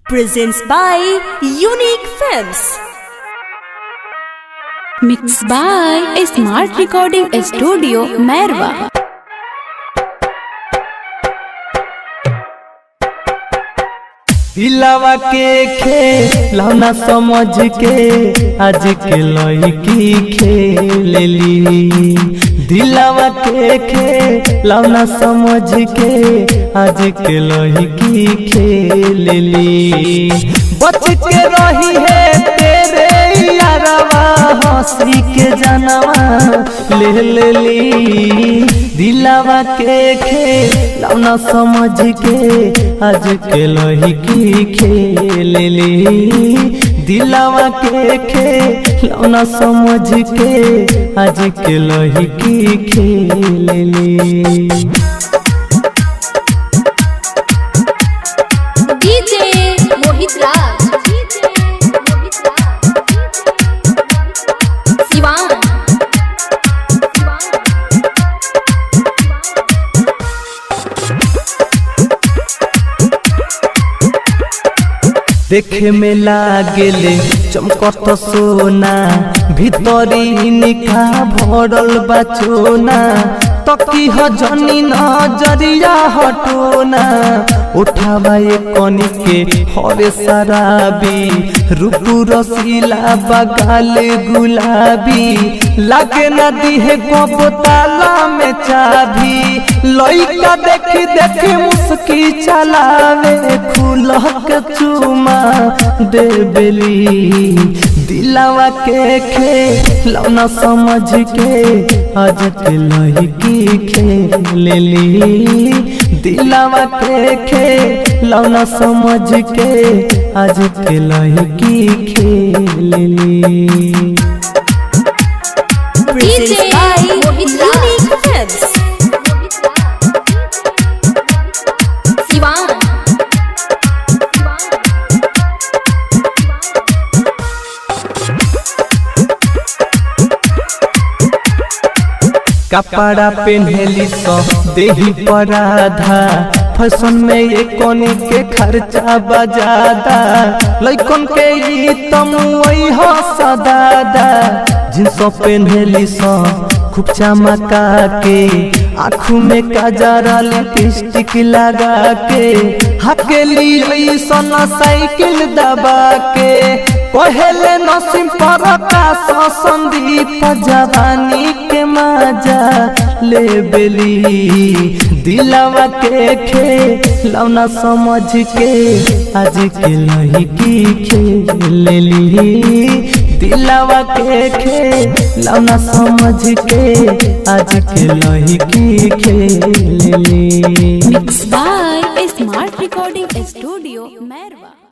presents by Unique Films. Mixed by a Smart Recording Studio, Merwa. दिलावा के खेलौना समझ के आज के लड़की खेलेली। दिलावा के खेलौना समझ के आज के लड़की खेलेली। बच के रही है तेरे यारवा हंसी के जनवा ले लेली। दिलावा के खेलौना समझ के आज के लड़की खेलेली। दिलावा के खेलौना समझ के आज के लड़की खेलेली। डीजे मोहित राज, शिवान। देखे में लागेले चमकत सोना, भीतरी निका भरल बचोना। तकी ह जनी नजरिया हटोना, उठावा ये कनी के हरे शराबी। रूपू रसीला बगाल गुलाबी, लागे नदी है गोबताला में चाबी। लइका देखी देखी मुस्की चलावे, खुलह के चुमा देबेली। दिलावा के खेलौना समझ के आज के लड़की खेलेली। दिलावा के खेलौना समझ के आज के लड़की खेलेली। Presents by Unique Films. Shivan. कपड़ा पहनली सो देही पर आधा, फैशन में ये कोनी के खर्चा बजादा। लइकन के ई तम वही हो सदादा। जींस पहनली सो खूब चमका के, आँखों में काजरा लिपस्टिक लगा के। हकेली ऐसन साइकिल दबा के, पहले नसीम पर का संदीप जवानी के मजा ले बेली। दिलावा के खेलौना समझ के आज के लड़की खेलेली। दिलावा के खेलौना समझ के आज के लड़की खेलेली। Mixed by a Smart Recording Studio, Merwa.